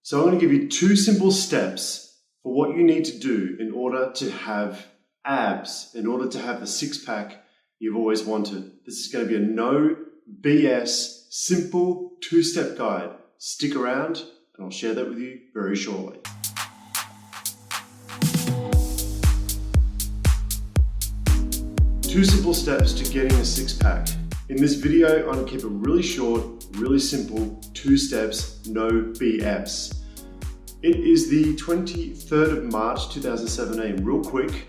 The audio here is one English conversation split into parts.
So I'm going to give you 2 simple steps for what you need to do in order to have abs, in order to have the six-pack you've always wanted. This is going to be a no BS, simple 2-step guide. Stick around and I'll share that with you very shortly. Two simple steps to getting a six-pack. In this video, I'm going to keep it really short, really simple, 2 steps, no BS. It is the 23rd of March 2017. Real quick,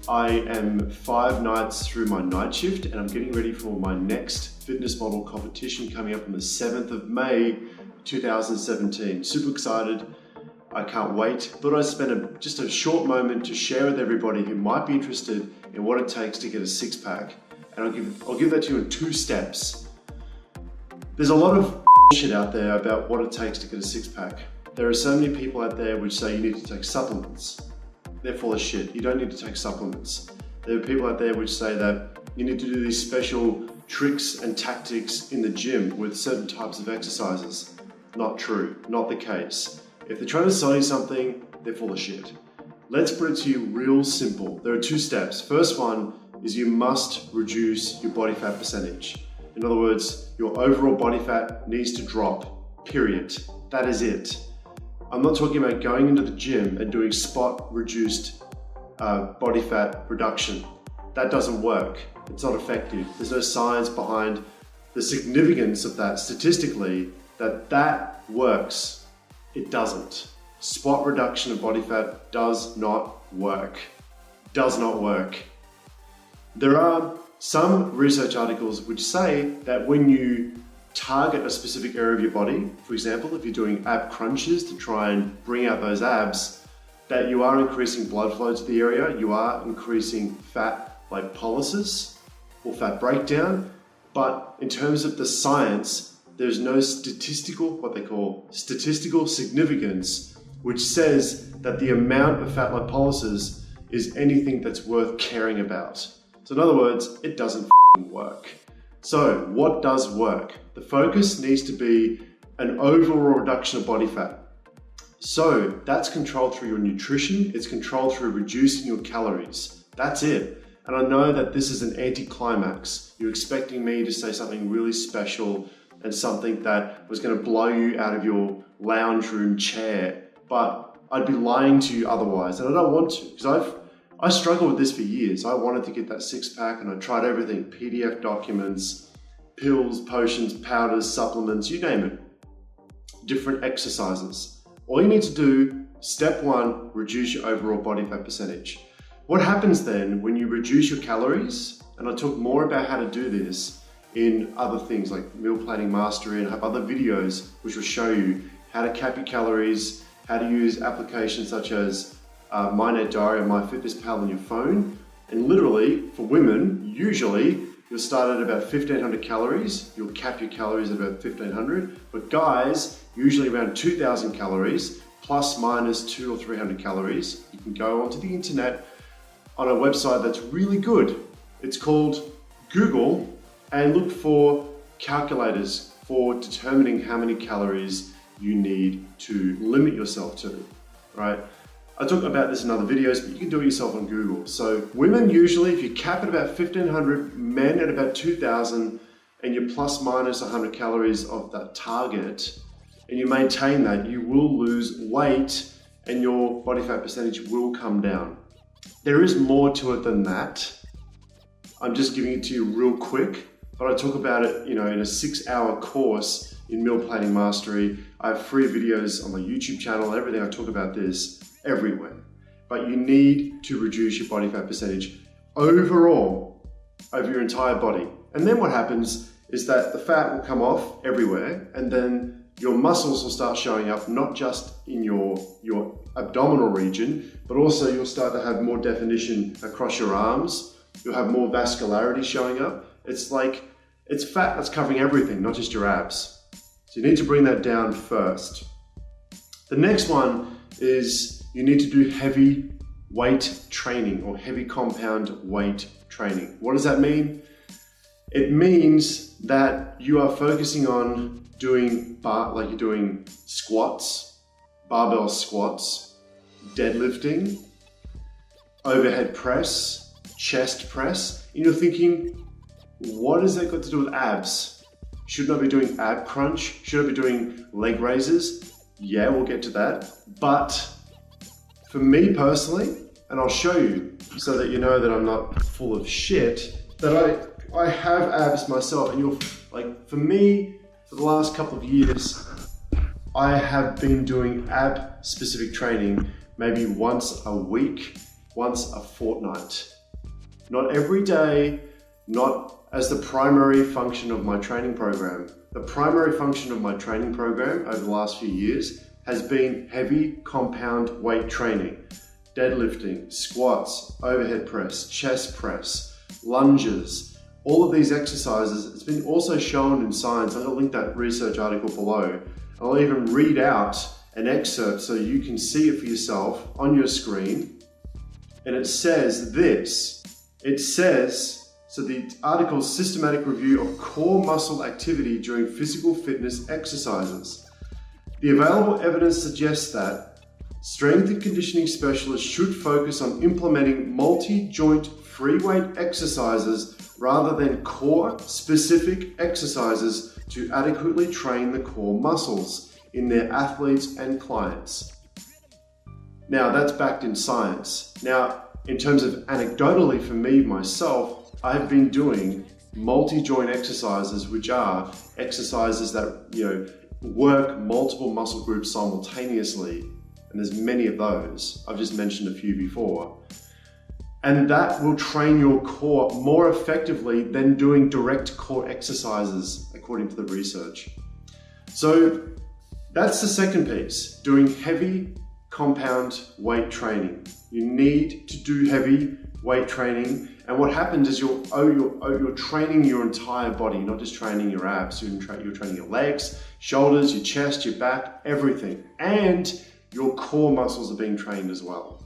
I am 5 nights through my night shift and I'm getting ready for my next fitness model competition coming up on the 7th of May 2017. Super excited. I can't wait. Thought I'd spend just a short moment to share with everybody who might be interested in what it takes to get a six-pack. And I'll give that to you in 2 steps. There's a lot of shit out there about what it takes to get a six-pack. There are so many people out there which say you need to take supplements. They're full of shit. You don't need to take supplements. There are people out there which say that you need to do these special tricks and tactics in the gym with certain types of exercises. Not true, not the case. If they're trying to sell you something, they're full of shit. Let's put it to you real simple. There are 2 steps. First one is you must reduce your body fat percentage. In other words, your overall body fat needs to drop, period. That is it. I'm not talking about going into the gym and doing spot reduced body fat reduction. That doesn't work. It's not effective. There's no science behind the significance of that statistically that works. It doesn't. Spot reduction of body fat does not work. Does not work. There are some research articles which say that when you target a specific area of your body, for example, if you're doing ab crunches to try and bring out those abs, that you are increasing blood flow to the area, you are increasing fat lipolysis or fat breakdown, but in terms of the science, there's no what they call statistical significance, which says that the amount of fat lipolysis is anything that's worth caring about. So in other words, it doesn't work. So what does work? The focus needs to be an overall reduction of body fat. So that's controlled through your nutrition. It's controlled through reducing your calories. That's it. And I know that this is an anticlimax. You're expecting me to say something really special and something that was going to blow you out of your lounge room chair, but I'd be lying to you otherwise, and I don't want to, because I struggled with this for years. I wanted to get that six-pack and I tried everything, PDF documents, pills, potions, powders, supplements, you name it, different exercises. All you need to do, step 1, reduce your overall body fat percentage. What happens then when you reduce your calories, and I talk more about how to do this in other things like meal planning mastery, and have other videos which will show you how to cap your calories, how to use applications such as MyNet Diary or MyFitnessPal on your phone. And literally, for women, usually you'll start at about 1,500 calories. You'll cap your calories at about 1,500. But guys, usually around 2,000 calories, plus minus 200 or 300 calories. You can go onto the internet on a website that's really good. It's called Google, and look for calculators for determining how many calories you need to limit yourself to, right? I talk about this in other videos, but you can do it yourself on Google. So women usually, if you cap at about 1,500, men at about 2,000, and you're plus minus 100 calories of that target, and you maintain that, you will lose weight and your body fat percentage will come down. There is more to it than that. I'm just giving it to you real quick, but I talk about it, in a 6-hour course in Meal Planning Mastery. I have free videos on my YouTube channel, everything. I talk about this everywhere. But you need to reduce your body fat percentage overall over your entire body. And then what happens is that the fat will come off everywhere, and then your muscles will start showing up, not just in your abdominal region, but also you'll start to have more definition across your arms. You'll have more vascularity showing up. It's like, it's fat that's covering everything, not just your abs. So you need to bring that down first. The next one is you need to do heavy weight training or heavy compound weight training. What does that mean? It means that you are focusing on doing you're doing squats, barbell squats, deadlifting, overhead press, chest press, and you're thinking, what has that got to do with abs? Shouldn't I be doing ab crunch? Should I be doing leg raises? Yeah, we'll get to that. But for me personally, and I'll show you so that you know that I'm not full of shit, that I have abs myself, and you're like, for me, for the last couple of years, I have been doing ab specific training maybe once a week, once a fortnight. Not every day, not as the primary function of my training program. The primary function of my training program over the last few years has been heavy compound weight training. Deadlifting, squats, overhead press, chest press, lunges, all of these exercises. It's been also shown in science. I'm going to link that research article below. I'll even read out an excerpt so you can see it for yourself on your screen. And it says this. It says, so the article's systematic review of core muscle activity during physical fitness exercises. The available evidence suggests that strength and conditioning specialists should focus on implementing multi-joint free weight exercises rather than core-specific exercises to adequately train the core muscles in their athletes and clients. Now, that's backed in science. Now, in terms of anecdotally for me, myself, I've been doing multi-joint exercises, which are exercises that, work multiple muscle groups simultaneously. And there's many of those. I've just mentioned a few before. And that will train your core more effectively than doing direct core exercises, according to the research. So that's the second piece, doing heavy compound weight training. You need to do heavy weight training. And what happens is you're training your entire body, not just training your abs. You're training your legs, shoulders, your chest, your back, everything. And your core muscles are being trained as well.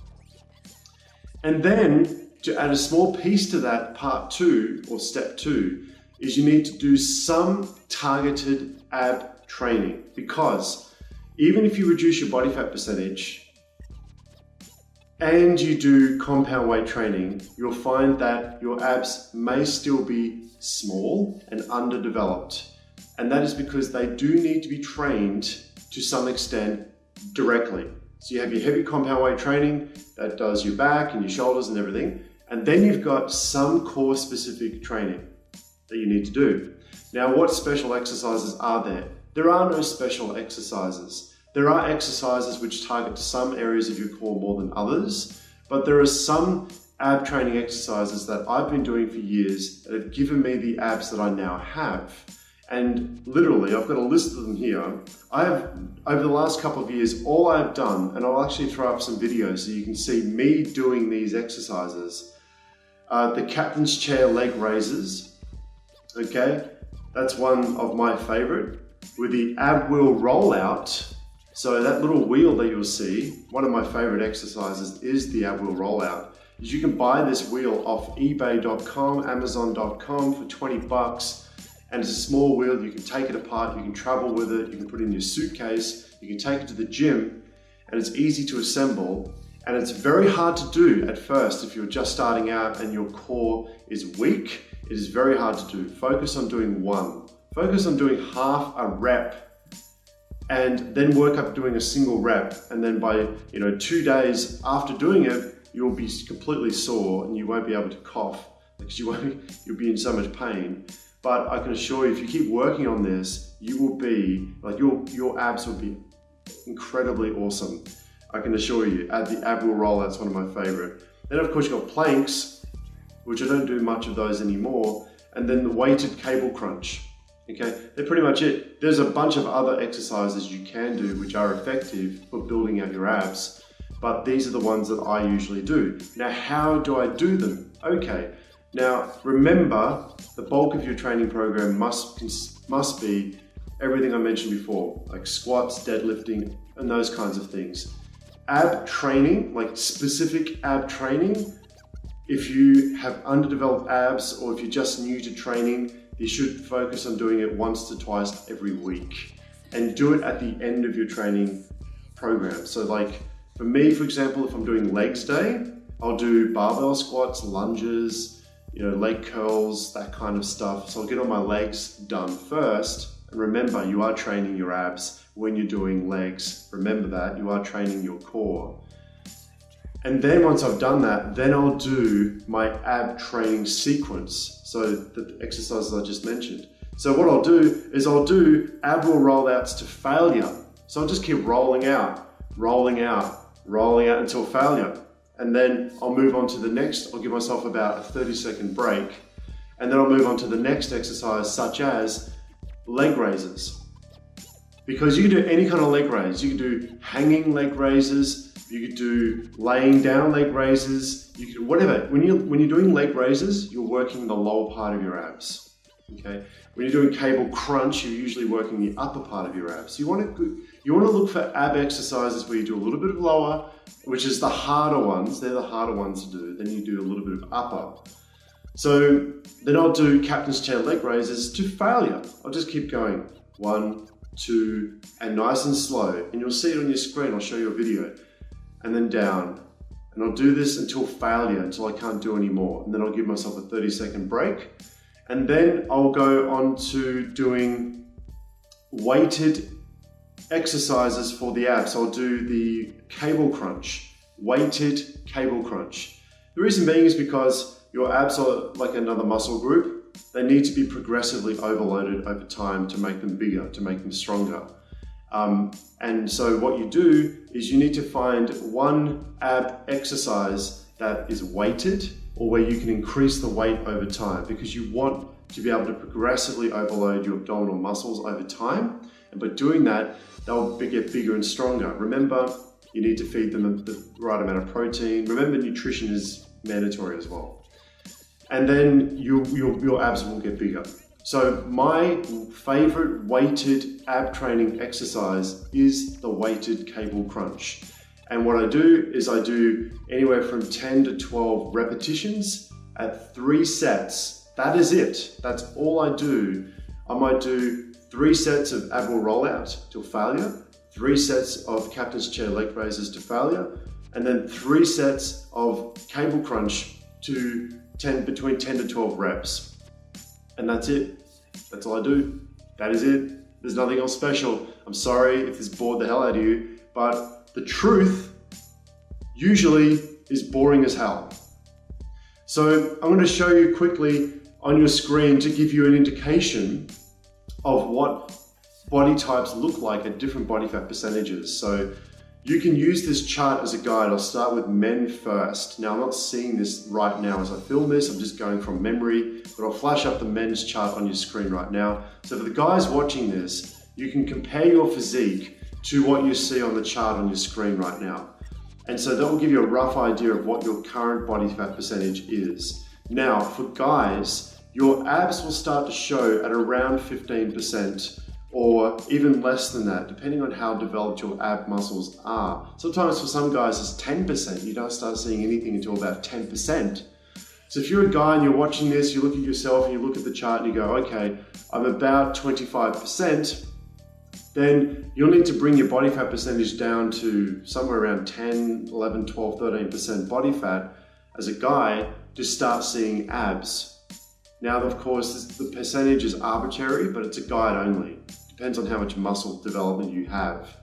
And then to add a small piece to that, part two or step two, is you need to do some targeted ab training, because even if you reduce your body fat percentage and you do compound weight training, you'll find that your abs may still be small and underdeveloped. And that is because they do need to be trained to some extent directly. So you have your heavy compound weight training that does your back and your shoulders and everything. And then you've got some core specific training that you need to do. Now, what special exercises are there? There are no special exercises. There are exercises which target some areas of your core more than others, but there are some ab training exercises that I've been doing for years that have given me the abs that I now have. And literally, I've got a list of them here. I have, over the last couple of years, all I've done, and I'll actually throw up some videos so you can see me doing these exercises. The captain's chair leg raises, okay? That's one of my favorite. With the ab wheel rollout, so that little wheel that you'll see, one of my favorite exercises is the ab wheel rollout. You can buy this wheel off ebay.com, amazon.com for 20 bucks. And it's a small wheel. You can take it apart, you can travel with it, you can put it in your suitcase, you can take it to the gym, and it's easy to assemble. And it's very hard to do at first if you're just starting out and your core is weak. It is very hard to do. Focus on doing one. Focus on doing half a rep and then work up doing a single rep. And then by 2 days after doing it, you'll be completely sore and you won't be able to cough because you'll be in so much pain. But I can assure you, if you keep working on this, you will be, like your abs will be incredibly awesome. I can assure you, the ab wheel rollout's one of my favorite. Then of course you've got planks, which I don't do much of those anymore. And then the weighted cable crunch, okay? They're pretty much it. There's a bunch of other exercises you can do which are effective for building out your abs, but these are the ones that I usually do. Now, how do I do them? Okay. Now, remember, the bulk of your training program must be everything I mentioned before, like squats, deadlifting, and those kinds of things. Ab training, like specific ab training, if you have underdeveloped abs or if you're just new to training, you should focus on doing it once to twice every week. And do it at the end of your training program. So like for me, for example, if I'm doing legs day, I'll do barbell squats, lunges, leg curls, that kind of stuff. So I'll get all my legs done first. And remember, you are training your abs when you're doing legs. Remember that, you are training your core. And then once I've done that, then I'll do my ab training sequence. So the exercises I just mentioned. So what I'll do is I'll do ab roll rollouts to failure. So I'll just keep rolling out until failure. And then I'll move on to the next. I'll give myself about a 30-second break. And then I'll move on to the next exercise, such as leg raises. Because you can do any kind of leg raise. You can do hanging leg raises. You could do laying down leg raises. You could, whatever. When you're doing leg raises, you're working the lower part of your abs. Okay. When you're doing cable crunch, you're usually working the upper part of your abs. You want to look for ab exercises where you do a little bit of lower, which is the harder ones. They're the harder ones to do. Then you do a little bit of upper. So then I'll do captain's chair leg raises to failure. I'll just keep going. 1, 2, and nice and slow. And you'll see it on your screen. I'll show you a video. And then down. And I'll do this until failure, until I can't do any more. And then I'll give myself a 30-second break. And then I'll go on to doing weighted exercises for the abs. I'll do the cable crunch, weighted cable crunch. The reason being is because your abs are like another muscle group. They need to be progressively overloaded over time to make them bigger, to make them stronger. And so what you do is you need to find one ab exercise that is weighted or where you can increase the weight over time, because you want to be able to progressively overload your abdominal muscles over time. And by doing that, they'll get bigger and stronger. Remember, you need to feed them the right amount of protein. Remember, nutrition is mandatory as well. And then your abs will get bigger. So my favorite weighted ab training exercise is the weighted cable crunch. And what I do is I do anywhere from 10 to 12 repetitions at 3 sets. That is it. That's all I do. I might do 3 sets of ab roll rollout till failure, 3 sets of captain's chair leg raises to failure, and then 3 sets of cable crunch to between 10 to 12 reps. And that's it. That's all I do. That is it. There's nothing else special. I'm sorry if this bored the hell out of you, but the truth usually is boring as hell. So I'm going to show you quickly on your screen to give you an indication of what body types look like at different body fat percentages. So you can use this chart as a guide. I'll start with men first. Now I'm not seeing this right now as I film this, I'm just going from memory, but I'll flash up the men's chart on your screen right now. So for the guys watching this, you can compare your physique to what you see on the chart on your screen right now. And so that will give you a rough idea of what your current body fat percentage is. Now for guys, your abs will start to show at around 15%. Or even less than that, depending on how developed your ab muscles are. Sometimes for some guys it's 10%. You don't start seeing anything until about 10%. So if you're a guy and you're watching this, you look at yourself and you look at the chart and you go, okay, I'm about 25%, then you'll need to bring your body fat percentage down to somewhere around 10, 11, 12, 13% body fat as a guy to start seeing abs. Now, of course, the percentage is arbitrary, but it's a guide only. Depends on how much muscle development you have.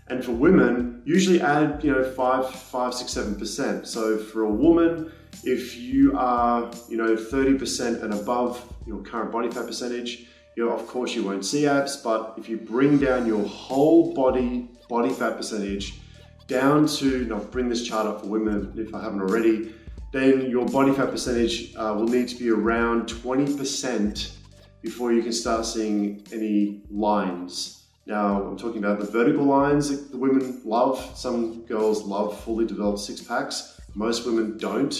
And for women, usually add 5, 6, 7%. So for a woman, if you are 30% and above your current body fat percentage, of course you won't see abs. But if you bring down your whole body fat percentage down to, and I'll bring this chart up for women if I haven't already, then your body fat percentage will need to be around 20% before you can start seeing any lines. Now, I'm talking about the vertical lines that the women love. Some girls love fully developed six packs. Most women don't,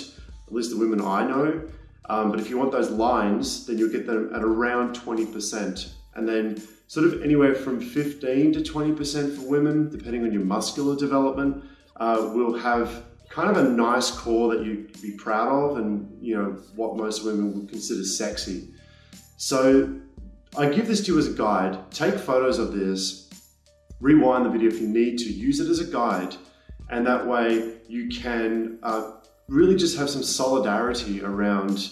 at least the women I know. But if you want those lines, then you'll get them at around 20%. And then sort of anywhere from 15 to 20% for women, depending on your muscular development, will have kind of a nice core that you'd be proud of and what most women would consider sexy. So I give this to you as a guide. Take photos of this rewind the video if you need to, use it as a guide, and that way you can really just have some solidarity around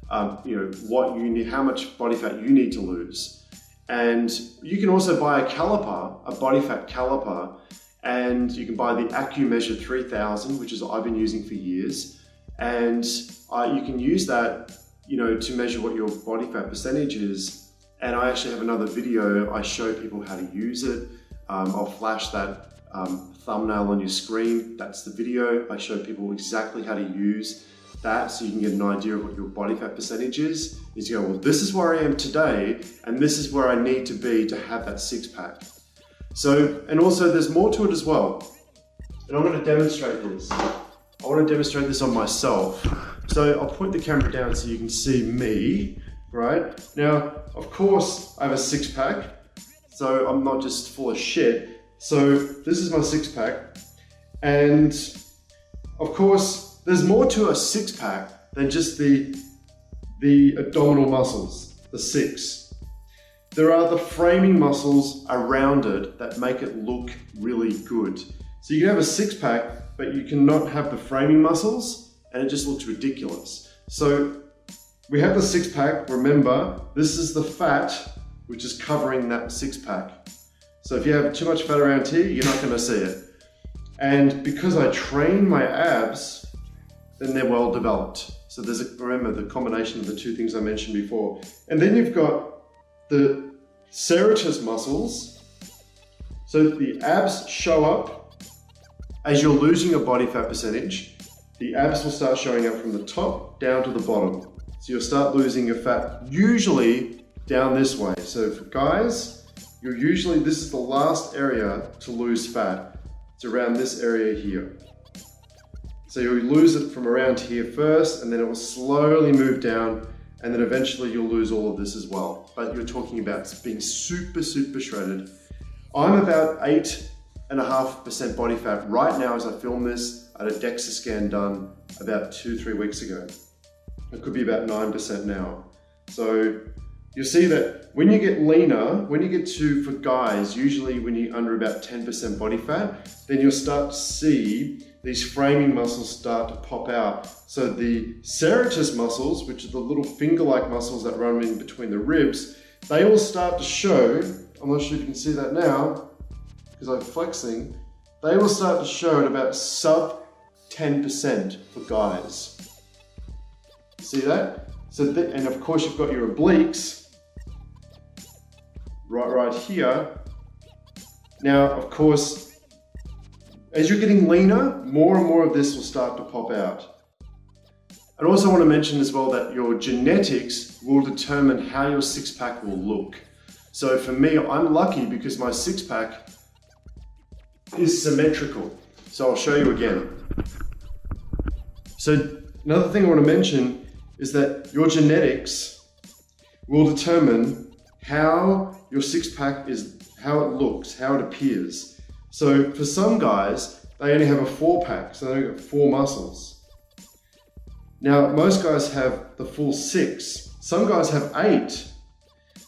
what you need, how much body fat you need to lose. And you can also buy a caliper, a body fat caliper, and you can buy the AccuMeasure 3000, which is what I've been using for years. And you can use that, to measure what your body fat percentage is. And I actually have another video, I show people how to use it. I'll flash that thumbnail on your screen. That's the video. I show people exactly how to use that so you can get an idea of what your body fat percentage is. You go, well, this is where I am today, and this is where I need to be to have that six pack. So, and also there's more to it as well. And I'm going to demonstrate this. I want to demonstrate this on myself. So I'll point the camera down so you can see me, right? Now, of course, I have a six pack, so I'm not just full of shit. So this is my six pack. And of course, there's more to a six pack than just the abdominal muscles, the six. There are the framing muscles around it that make it look really good. So you can have a six pack, but you cannot have the framing muscles, and it just looks ridiculous. So we have the six pack. Remember, this is the fat which is covering that six pack. So if you have too much fat around here, you're not going to see it. And because I train my abs, then they're well developed. So remember the combination of the two things I mentioned before. And then you've got the serratus muscles. So the abs show up as you're losing your body fat percentage. The abs will start showing up from the top down to the bottom. So you'll start losing your fat usually down this way. So for guys, this is the last area to lose fat. It's around this area here. So you'll lose it from around here first, and then it will slowly move down, and then eventually you'll lose all of this as well. But you're talking about being super, super shredded. I'm about 8.5% body fat right now as I film this. I had a DEXA scan done about 2-3 weeks ago. It could be about 9% now. So you'll see that when you get leaner, for guys, usually when you're under about 10% body fat, then you'll start to see these framing muscles start to pop out. So the serratus muscles, which are the little finger-like muscles that run in between the ribs, they will start to show, I'm not sure if you can see that now, because I'm flexing, they will start to show at about sub 10% for guys. See that? So and of course you've got your obliques, right here. Now, of course, as you're getting leaner, more and more of this will start to pop out. I also want to mention as well that your genetics will determine how your six pack will look. So for me, I'm lucky because my six pack is symmetrical. So I'll show you again. So another thing I want to mention is that your genetics will determine how your six pack is, how it looks, how it appears. So for some guys, they only have a 4-pack, so they only got 4 muscles. Now, most guys have the full 6. Some guys have 8.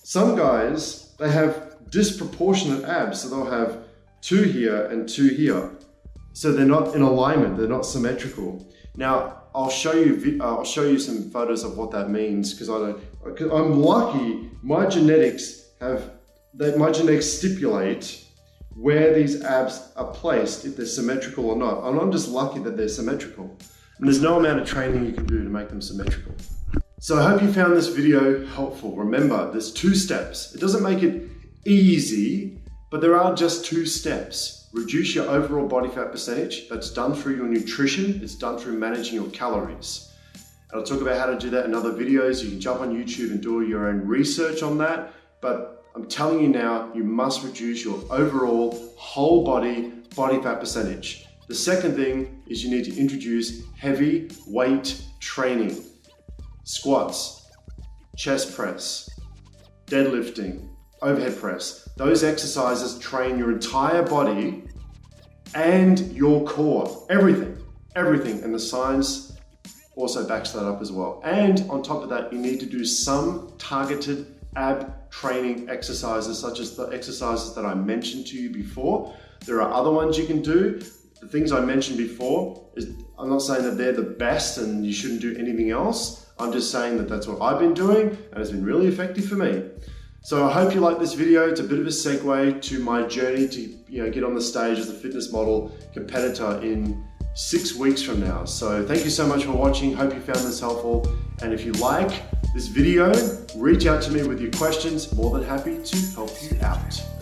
Some guys, they have disproportionate abs, so they'll have 2 here and 2 here. So they're not in alignment, they're not symmetrical. Now, I'll show you some photos of what that means, because I'm lucky. My genetics stipulate where these abs are placed, if they're symmetrical or not. And I'm just lucky that they're symmetrical. And there's no amount of training you can do to make them symmetrical. So I hope you found this video helpful. Remember, there's 2 steps. It doesn't make it easy, but there are just 2 steps. Reduce your overall body fat percentage. That's done through your nutrition. It's done through managing your calories. And I'll talk about how to do that in other videos. You can jump on YouTube and do your own research on that. But I'm telling you now, you must reduce your overall whole body fat percentage. The second thing is you need to introduce heavy weight training. Squats, chest press, deadlifting, overhead press. Those exercises train your entire body and your core, everything. And the science also backs that up as well. And on top of that, you need to do some targeted ab training exercises such as the exercises that I mentioned to you before. There are other ones you can do. The things I mentioned before, I'm not saying that they're the best and you shouldn't do anything else. I'm just saying that that's what I've been doing and it's been really effective for me. So I hope you like this video. It's a bit of a segue to my journey to get on the stage as a fitness model competitor in 6 weeks from now. So thank you so much for watching. Hope you found this helpful. And if you like this video, reach out to me with your questions. More than happy to help you out.